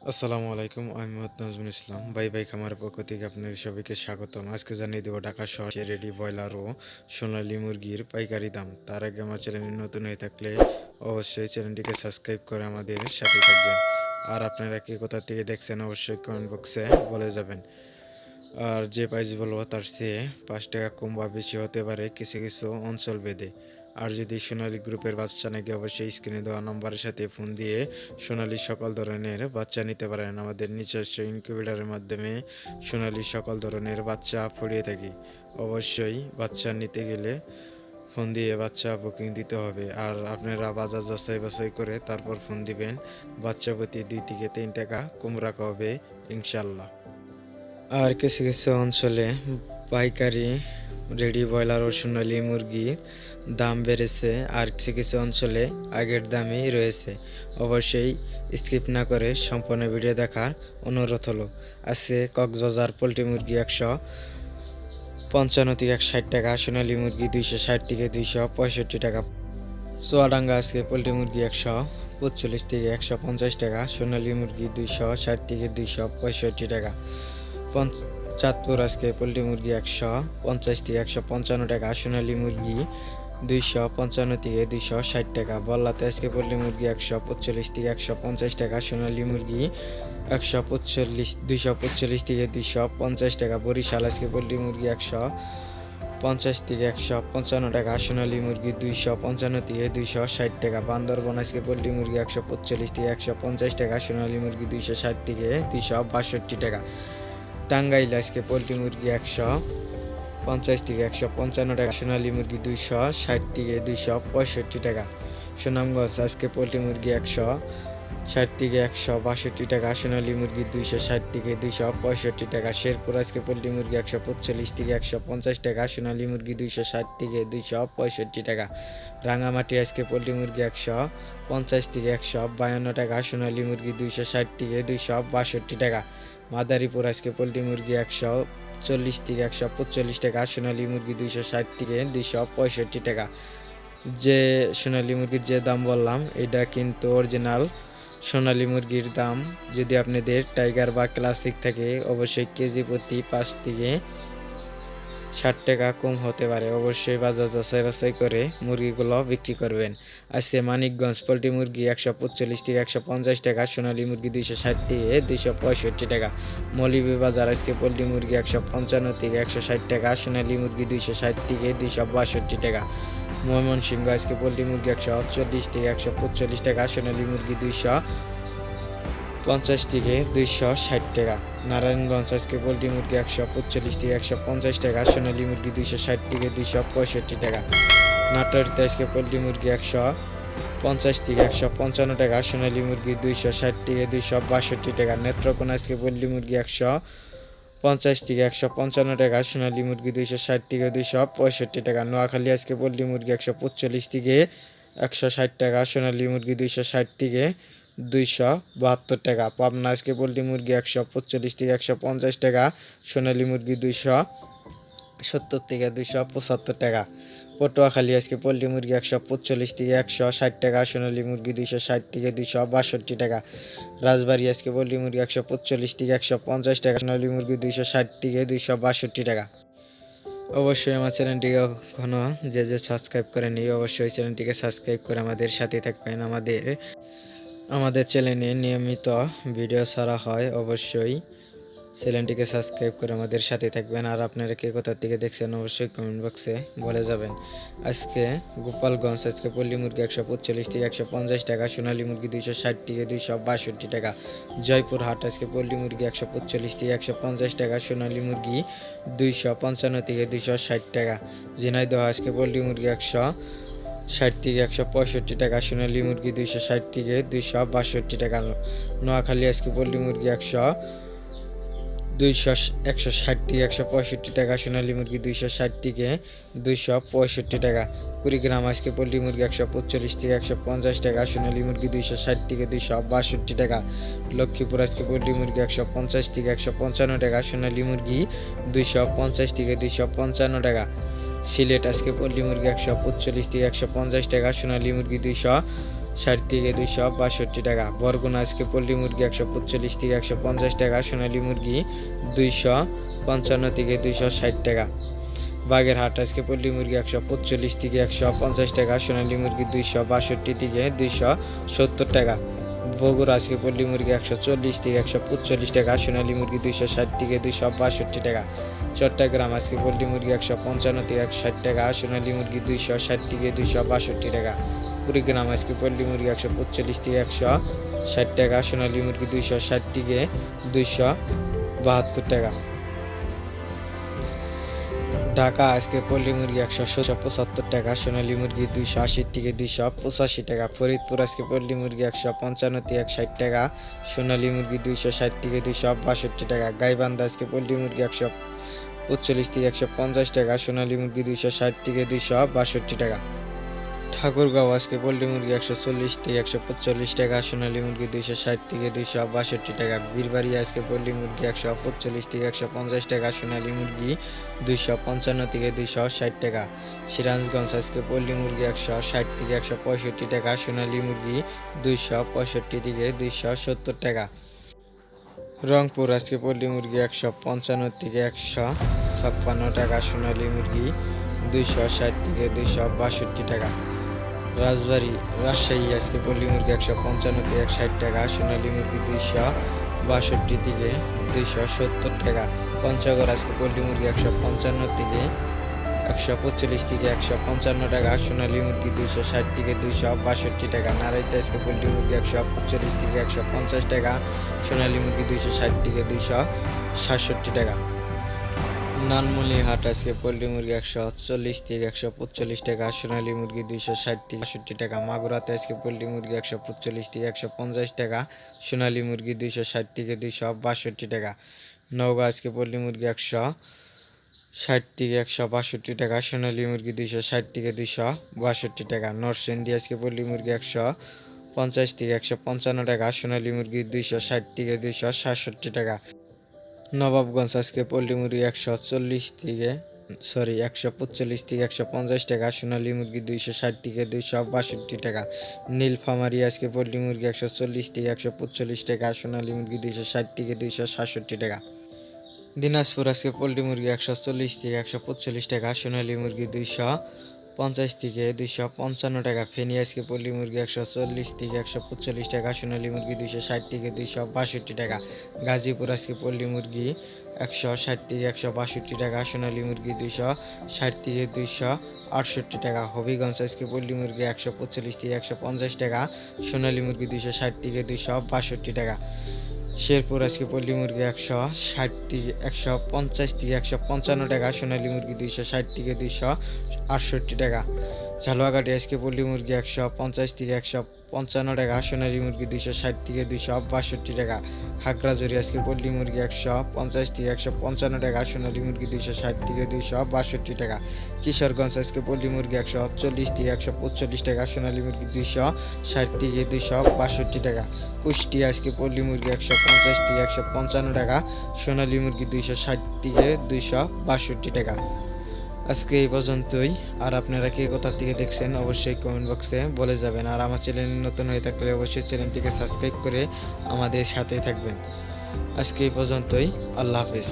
আসসালামু আলাইকুম। আমি মোহাম্মদ নাজমুল ইসলাম। ভাই খামারের পক্ষ থেকে আপনাদের সবাইকে স্বাগতম। আজকে জানিয়ে দেব ঢাকা শহরে রেডি ব্রয়লার ও সোনালী মুরগির পাইকারি দাম। তার আগে আমার চ্যানেলে নতুন হয়ে থাকলে অবশ্যই চ্যানেলটিকে সাবস্ক্রাইব করে আমাদের সাথে থাকবেন। আর আপনারা কে কোথা থেকে দেখছেন অবশ্যই কমেন্ট বক্সে বলে যাবেন। আর যে প্রাইস বলবো তার চেয়ে ৫ টাকা কম বা বেশি হতে পারে কিছু কিছু অঞ্চল ভেদে। আর যদি সোনালী গ্রুপের বাচ্চা নাকি অবশ্যই স্ক্রিনে দেওয়া নম্বরের সাথে ফোন দিয়ে সোনালী সকল ধরনের বাচ্চা নিতে পারেন। আমাদের নিজস্ব ইনকিউবেটরের মাধ্যমে সোনালী সকল ধরনের বাচ্চা ফুটিয়ে থাকি। অবশ্যই বাচ্চা নিতে গেলে ফোন দিয়ে বাচ্চা বুকিং দিতে হবে। আর আপনারা বাজার যাচাই করে তারপর ফোন দিবেন। বাচ্চা প্রতি ২ থেকে ৩ টাকা কম রাখা হবে ইনশাল্লাহ। আর কিছু কিছু অঞ্চলে পাইকারি রেডি ব্রয়লার ও সোনালী মুরগির দাম বেড়েছে, আর কিছু কিছু অঞ্চলে আগের দামই রয়েছে। অবশ্যই স্কিপ না করে সম্পূর্ণ ভিডিও দেখার অনুরোধ হলো। আজকে কক্সবাজার পোলট্রি মুরগি ১৫৫ থেকে ১৬০ টাকা, সোনালী মুরগি ২৬০ থেকে ২৬৫ টাকা। চুয়াডাঙ্গা আজকে পোলট্রি মুরগি ১৪৫ থেকে ১৫০ টাকা, সোনালী মুরগি ২৬০ থেকে ২৬৫ টাকা। চাঁদপুর আজকে পোলট্রি মুরগি ১৫০ থেকে ১৫৫ টাকা, সোনালী মুরগি ২৫৫ থেকে ২৬০ টাকা। বল্লাতে আজকে পোলট্রি মুরগি ১৪৫ থেকে ১৫০ টাকা, সোনালী মুরগি ২৪৫ থেকে ২৫০ টাকা। বরিশাল আজকে পোলট্রি মুরগি ১৫০ থেকে ১৫৫ টাকা, সোনালী মুরগি ২৫৫ থেকে ২৬০ টাকা। বান্দরবান আজকে পোলট্রি মুরগি ১৪৫ থেকে ১৫০ টাকা, সোনালী মুরগি ২৬০ থেকে ২৬২ টাকা। টাঙ্গাইল আজকে পোলট্রি মুরগি ১৫০ থেকে ১৫৫ টাকা, সোনালী মুরগি ২৬০ থেকে ২৬৫ টাকা। সুনামগঞ্জ আজকে পোলট্রি মুরগি ১৬০ থেকে ১৬২ টাকা, সোনালী মুরগি ২৬০ থেকে ২৬৫ টাকা। শেরপুর আজকে পোলট্রি মুরগি ১৪৫ থেকে ১৫০ টাকা, সোনালী মুরগি ২৬০ থেকে ২৬৫ টাকা। রাঙামাটি আজকে পোলট্রি মুরগি ১৫০ থেকে ১৫২ টাকা, সোনালী মুরগি ২৬০ থেকে ২৬২ টাকা। মাদারীপুর আজকে পোলট্রি মুরগি ১৪০ থেকে ১৪৫ টাকা, সোনালী মুরগি ২৬০ থেকে ২৬৫ টাকা। যে সোনালী মুরগির যে দাম বললাম এটা কিন্তু অরিজিনাল সোনালী মুরগির দাম। যদি আপনাদের টাইগার বা ক্লাসিক থাকে অবশ্যই কেজি প্রতি ৫ থেকে ৬০ টাকা কম হতে পারে। অবশ্যই বাজার যাচাই করে মুরগিগুলো বিক্রি করবেন। আজকে মানিকগঞ্জ পোলট্রি মুরগি ১৪৫ থেকে ১৫০ টাকা, সোনালী মুরগি ২৬০ থেকে ২৬৫ টাকা। মৌলভীবাজার আজকে পোলট্রি মুরগি ১৫৫ থেকে ১৬০ টাকা, সোনালী মুরগি ২৬০ থেকে ২৬২ টাকা। ময়মনসিংহ আজকে পোলট্রি মুরগি ১৪০ থেকে ১৪৫ টাকা, সোনালী মুরগি ২৫০ থেকে ২৬০ টাকা। নারায়ণগঞ্জ আজকে পোলট্রি মুরগি ১৪৫ থেকে ১৫০ টাকা, সোনালী মুরগি ২৬০ থেকে ২৬৫ টাকা। নাটোরতে আজকে পোলট্রি মুরগি ১৫০ থেকে ১৫৫ টাকা, সোনালী মুরগি ২৬০ থেকে ২৬২ টাকা। নেত্রকোনা আজকে পোলট্রি মুরগি ১৫০ থেকে ১৫৫ টাকা, সোনালী মুরগি ২৬০ থেকে ২৬৫ টাকা। নোয়াখালী আজকে পোলট্রি মুরগি ১৪৫ থেকে ১৬০ টাকা, সোনালী মুরগি ২৬০ থেকে ২৭২ টাকা। পাবনা আজকে পোলট্রি মুরগি ১৪৫ থেকে ১৫০ টাকা, সোনালী মুরগি ২৭০ থেকে ২৭৫ টাকা। পটুয়াখালী আজকে পোলট্রি মুরগি ১৪৫ থেকে ১৬০ টাকা, সোনালী মুরগি ২৬০ থেকে ২৬২ টাকা। রাজবাড়ী আজকে পোলট্রি মুরগি ১৪৫ থেকে ১৫০ টাকা, সোনালী মুরগি ২৬০ থেকে ২৬২ টাকা। অবশ্যই আমার চ্যানেলটিকে এখনও যে সাবস্ক্রাইব করেনি অবশ্যই চ্যানেলটিকে সাবস্ক্রাইব করে আমাদের সাথে থাকবেন। আমাদের চ্যানেলে নিয়মিত ভিডিও ছাড়া হয়, অবশ্যই চ্যানেলটিকে সাবস্ক্রাইব করে আমাদের সাথে থাকবেন। আর আপনারা কে কোথা থেকে দেখছেন অবশ্যই কমেন্ট বক্সে বলে যাবেন। আজকে গোপালগঞ্জ আজকে পোলট্রি মুরগি ১৪৫ থেকে ১৫০ টাকা, সোনালী মুরগি ২৬০ থেকে ২৬২ টাকা। জয়পুর হাট আজকে পোলট্রি মুরগি ১৪৫ থেকে ১৫০ টাকা, সোনালী মুরগি ২৫৫ থেকে ২৬০ টাকা। ঝিনাইদহ আজকে পোলট্রি মুরগি ১৬০ থেকে ১৬৫ টাকা, সোনালী মুরগি ২৬০ থেকে ২৬২ টাকা। নোয়াখালী আজকে পোলট্রি মুরগি ১৬০ থেকে ১৬৫ টাকা, সোনালী মুরগি ২৬০ থেকে ২৬৫ টাকা। কুড়িগ্রাম আজকে পোলট্রি মুরগি ১৪৫ থেকে ১৫০ টাকা, সোনালী মুরগি ২৬০ থেকে ২৬২ টাকা। লক্ষ্মীপুর আজকে পোলট্রি মুরগি ১৫০ থেকে ১৫৫ টাকা, সোনালী মুরগি ২৫০ থেকে ২৫৫ টাকা। সিলেট আজকে পোলট্রি মুরগি ১৪৫ থেকে ১৫০ টাকা, সোনালী মুরগি 60 থেকে 262 টাকা। বরগুনা আজকে পোল্ট্রি মুরগি 145 থেকে 150 টাকা, সোনালী মুরগি 255 থেকে 260 টাকা। বাগেরহাট আজকে পোল্ট্রি মুরগি 145 থেকে 150 টাকা, সোনালী মুরগি 262 থেকে 270 টাকা। বগুড়া আজকে পোল্ট্রি মুরগি 140 থেকে 145 টাকা, সোনালী মুরগি 260 থেকে 262 টাকা। চট্টগ্রাম আজকে পোল্ট্রি মুরগি 155 থেকে 160 টাকা, সোনালী মুরগি 260 থেকে 262 টাকা। কুড়িগ্রাম আজকে পোল্ট্রি মুরগি 145 থেকে 160 টাকা, সোনালী মুরগি 260 থেকে 272 টাকা। ঢাকা আজকে পোল্ট্রি মুরগি 175 টাকা, সোনালী মুরগি 280 থেকে 285 টাকা। ফরিদপুর আজকে পোল্ট্রি মুরগি 155 থেকে 160 টাকা, সোনালী মুরগি 260 থেকে 262 টাকা। গাইবান্ধা আজকে পোল্ট্রি মুরগি 145 থেকে 150 টাকা, সোনালী মুরগি 260 থেকে 262 টাকা। ঠাকুরগাঁও আজকে পোল্ট্রি মুরগি 140 থেকে 145 টাকা, সোনালী মুরগি 260 থেকে 262 টাকা। বীরবাড়ি আজকে পোল্ট্রি মুরগি 145 থেকে 150 টাকা, সোনালী মুরগি 255 থেকে 260 টাকা। সিরাজগঞ্জ আজকে পোল্ট্রি মুরগি 160 থেকে 165 টাকা, সোনালী মুরগি 265 থেকে 270 টাকা। রংপুর আজকে পোল্ট্রি মুরগি 155 থেকে 156 টাকা, সোনালী মুরগি 260 থেকে 262 টাকা। রাজশাহী আজকে পোল্ট্রি মুরগি 155 থেকে 160 টাকা, সোনালী মুরগি 262 থেকে 270 টাকা। পঞ্চগড় আজকে পোল্ট্রি মুরগি 155 থেকে 145 থেকে 155 টাকা, সোনালী মুরগি 260 থেকে 262 টাকা। নারাইতে আজকে পোল্ট্রি মুরগি 145 থেকে 150 টাকা, সোনালী মুরগি 260 থেকে 267 টাকা। নানমুলিহাট আজকে পোল্ট্রি মুরগি 140 থেকে 145 টাকা, সোনালী মুরগি 260 থেকে 62 টাকা। মাগুরাতে আজকে পোল্ট্রি মুরগি 145 থেকে 150 টাকা, সোনালী মুরগি 260 থেকে 262 টাকা। নওগাঁ আজকে পোল্ট্রি মুরগি 160 থেকে 162 টাকা, সোনালী মুরগি 260 থেকে 262 টাকা। নরসিংদী আজকে পোল্ট্রি মুরগি 150 থেকে 155 টাকা, সোনালী মুরগি 260 থেকে 267 টাকা। নবাবগঞ্জ আজকে পোল্ট্রি মুরগি 145 থেকে 150 টাকা, সোনালী মুরগি 260 থেকে 262 টাকা। নীলফামারী আজকে পোল্ট্রি মুরগি 140 থেকে 145 টাকা, সোনালী মুরগি 260 থেকে 267 টাকা। দিনাজপুর আজকে পোল্ট্রি মুরগি 140 থেকে 145 টাকা, সোনালী মুরগি 250 থেকে 255 টাকা। ফেনী আজকে পোল্ট্রি মুরগি 140 থেকে 145 টাকা, সোনালী মুরগি 260 থেকে 262 টাকা। গাজীপুর আজকে পোল্ট্রি মুরগি 160 থেকে 162 টাকা, সোনালী মুরগি 260 থেকে 268 টাকা। হবিগঞ্জ আজকে পোল্ট্রি মুরগি 145 থেকে 150 টাকা, সোনালী মুরগি 260 থেকে 262 টাকা। শেরপুর আজকে পোল্ট্রি মুরগি 160 থেকে 150 থেকে 155 টাকা, সোনালী মুরগি 260 থেকে 268 টাকা। ঝালুয়াঘাটে আজকে পোল্ট্রি মুরগি 150 থেকে 155 টাকা, সোনালী মুরগি 260 থেকে 262 টাকা। খাগড়াছড়ি আজকে পোল্ট্রি মুরগি 150 থেকে 155 টাকা, সোনালী মুরগি 260 থেকে 262 টাকা। কিশোরগঞ্জ আজকে পোল্ট্রি মুরগি 140 থেকে 145 টাকা, সোনালী মুরগি 260 থেকে 262 টাকা। কুষ্টিয়া আজকে পোল্ট্রি মুরগি 150 থেকে 155 টাকা, সোনালী মুরগি 260 থেকে 262 টাকা। আজকে এই পর্যন্তই। আর আপনারা কে কোথা থেকে দেখছেন অবশ্যই কমেন্ট বক্সে বলে যাবেন। আর আমার চ্যানেল নতুন হয়ে থাকলে অবশ্যই চ্যানেলটিকে সাবস্ক্রাইব করে আমাদের সাথেই থাকবেন। আজকে এই পর্যন্তই। আল্লাহ হাফেজ।